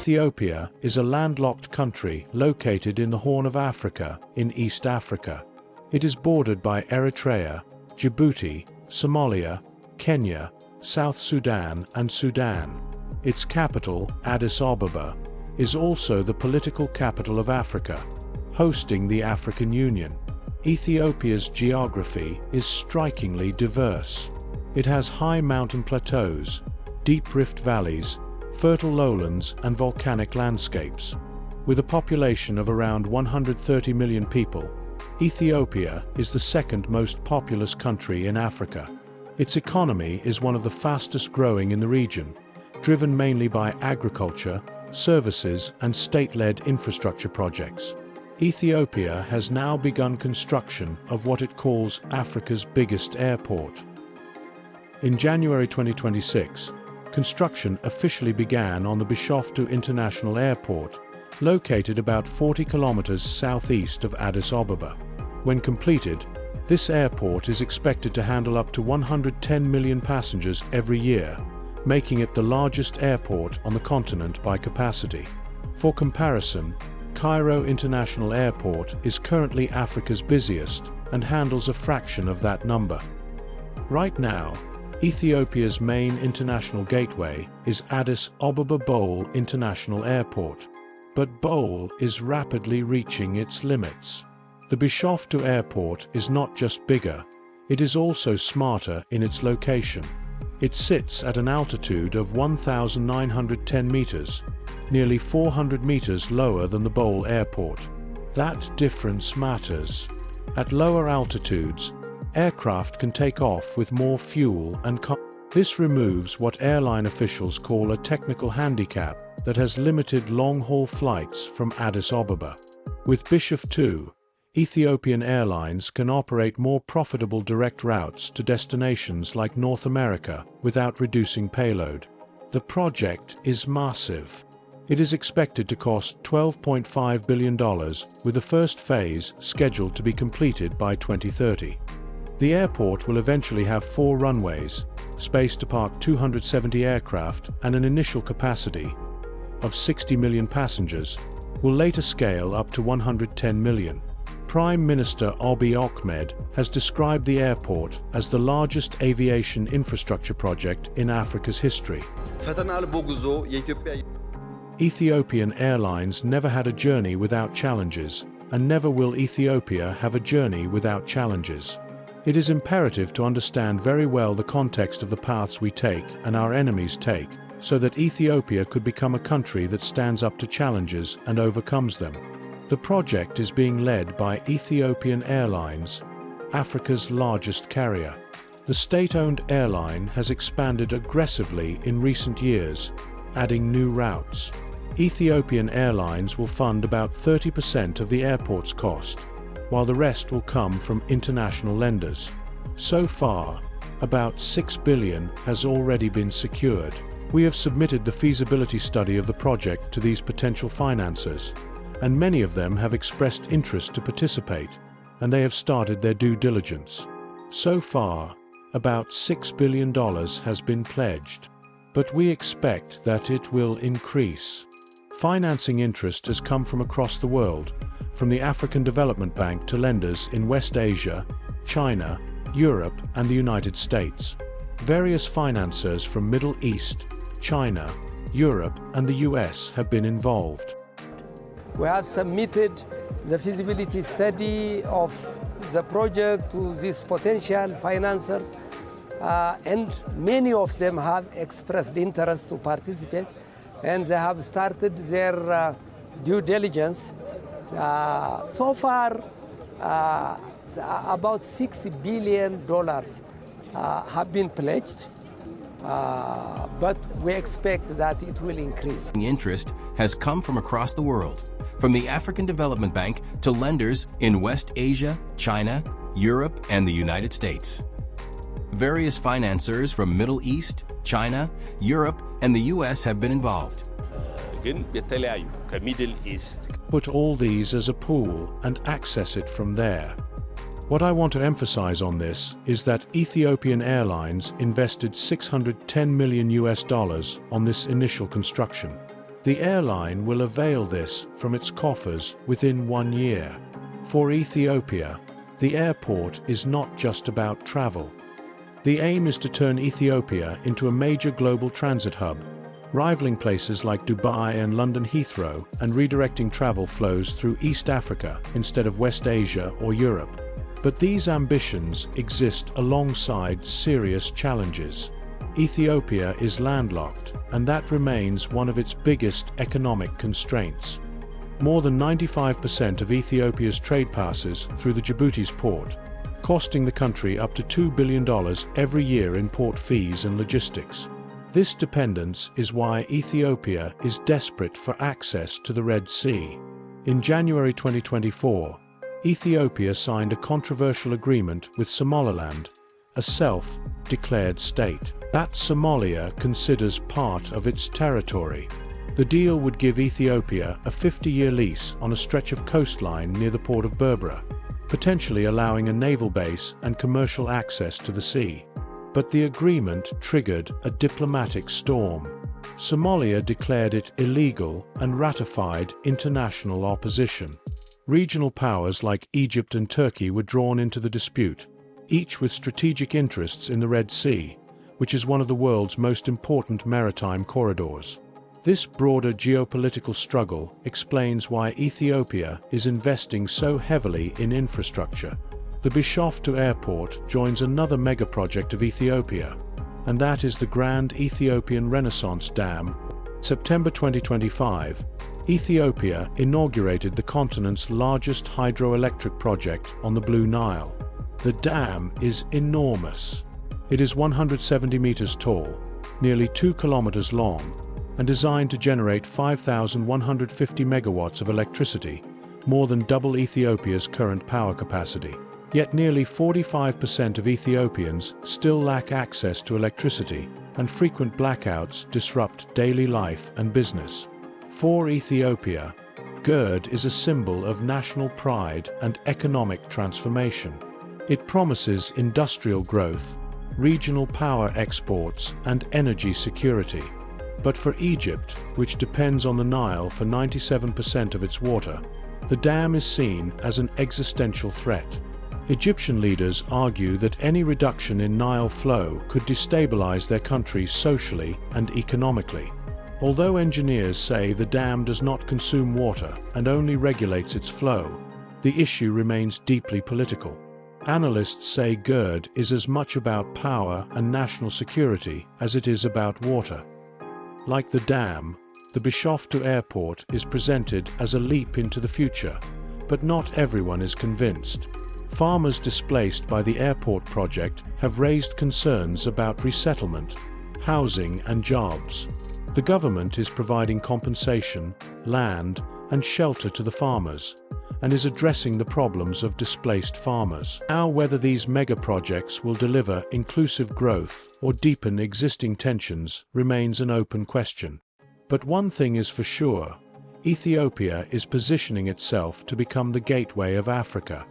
Ethiopia is a landlocked country located in the Horn of Africa in East Africa. It is bordered by Eritrea, Djibouti, Somalia, Kenya, South Sudan and Sudan. Its capital, Addis Ababa, is also the political capital of Africa, hosting the African Union. Ethiopia's geography is strikingly diverse. It has high mountain plateaus, deep rift valleys, fertile lowlands and volcanic landscapes. With a population of around 130 million people, Ethiopia is the second most populous country in Africa. Its economy is one of the fastest growing in the region, driven mainly by agriculture, services and state-led infrastructure projects. Ethiopia has now begun construction of what it calls Africa's biggest airport. In January 2026, construction officially began on the Bishoftu International Airport, located about 40 kilometers southeast of Addis Ababa. When completed, this airport is expected to handle up to 110 million passengers every year, making it the largest airport on the continent by capacity. For comparison, Cairo International Airport is currently Africa's busiest and handles a fraction of that number. Right now, Ethiopia's main international gateway is Addis Ababa Bole International Airport. But Bole is rapidly reaching its limits. The Bishoftu Airport is not just bigger, it is also smarter in its location. It sits at an altitude of 1,910 meters, nearly 400 meters lower than the Bole Airport. That difference matters. At lower altitudes, aircraft can take off with more fuel and this removes what airline officials call a technical handicap that has limited long-haul flights from Addis Ababa. With Bishoftu, Ethiopian Airlines can operate more profitable direct routes to destinations like North America without reducing payload. The project is massive. It is expected to cost $12.5 billion, with the first phase scheduled to be completed by 2030. The airport will eventually have 4 runways, space to park 270 aircraft, and an initial capacity of 60 million passengers, will later scale up to 110 million. Prime Minister Abiy Ahmed has described the airport as the largest aviation infrastructure project in Africa's history. Ethiopian Airlines never had a journey without challenges, and never will Ethiopia have a journey without challenges. It is imperative to understand very well the context of the paths we take and our enemies take, so that Ethiopia could become a country that stands up to challenges and overcomes them. The project is being led by Ethiopian Airlines, Africa's largest carrier. The state-owned airline has expanded aggressively in recent years, adding new routes. Ethiopian Airlines will fund about 30% of the airport's cost, while the rest will come from international lenders. So far, about $6 billion has already been secured. We have submitted the feasibility study of the project to these potential financiers, and many of them have expressed interest to participate, and they have started their due diligence. So far, about $6 billion has been pledged, but we expect that it will increase. Financing interest has come from across the world, from the African Development Bank to lenders in West Asia, China, Europe, and the United States. Various financiers from Middle East, China, Europe, and the US have been involved. We have submitted the feasibility study of the project to these potential financiers, and many of them have expressed interest to participate, and they have started their due diligence. So far, about $6 billion have been pledged, but we expect that it will increase. Interest has come from across the world, from the African Development Bank to lenders in West Asia, China, Europe, and the United States. Various financiers from Middle East, China, Europe, and the US have been involved. Put all these as a pool and access it from there. What I want to emphasize on this is that Ethiopian Airlines invested $610 million on this initial construction. The airline will avail this from its coffers within 1 year. For Ethiopia, the airport is not just about travel. The aim is to turn Ethiopia into a major global transit hub, rivaling places like Dubai and London Heathrow and redirecting travel flows through East Africa instead of West Asia or Europe. But these ambitions exist alongside serious challenges. Ethiopia is landlocked, and that remains one of its biggest economic constraints. More than 95% of Ethiopia's trade passes through the Djibouti's port, costing the country up to $2 billion every year in port fees and logistics. This dependence is why Ethiopia is desperate for access to the Red Sea. In January 2024, Ethiopia signed a controversial agreement with Somaliland, a self-declared state that Somalia considers part of its territory. The deal would give Ethiopia a 50-year lease on a stretch of coastline near the port of Berbera, potentially allowing a naval base and commercial access to the sea. But the agreement triggered a diplomatic storm. Somalia declared it illegal and ratified international opposition. Regional powers like Egypt and Turkey were drawn into the dispute, each with strategic interests in the Red Sea, which is one of the world's most important maritime corridors. This broader geopolitical struggle explains why Ethiopia is investing so heavily in infrastructure. The Bishoftu airport joins another megaproject of Ethiopia, and that is the Grand Ethiopian Renaissance Dam. September 2025, Ethiopia inaugurated the continent's largest hydroelectric project on the Blue Nile. The dam is enormous. It is 170 meters tall, nearly 2 kilometers long, and designed to generate 5,150 megawatts of electricity, more than double Ethiopia's current power capacity. Yet nearly 45% of Ethiopians still lack access to electricity, and frequent blackouts disrupt daily life and business. For Ethiopia, GERD is a symbol of national pride and economic transformation. It promises industrial growth, regional power exports, and energy security. But for Egypt, which depends on the Nile for 97% of its water, the dam is seen as an existential threat. Egyptian leaders argue that any reduction in Nile flow could destabilize their country socially and economically. Although engineers say the dam does not consume water and only regulates its flow, the issue remains deeply political. Analysts say GERD is as much about power and national security as it is about water. Like the dam, the Bishoftu airport is presented as a leap into the future, but not everyone is convinced. Farmers displaced by the airport project have raised concerns about resettlement, housing, and jobs. The government is providing compensation, land, and shelter to the farmers, and is addressing the problems of displaced farmers. Now, whether these mega-projects will deliver inclusive growth or deepen existing tensions remains an open question. But one thing is for sure: Ethiopia is positioning itself to become the gateway of Africa.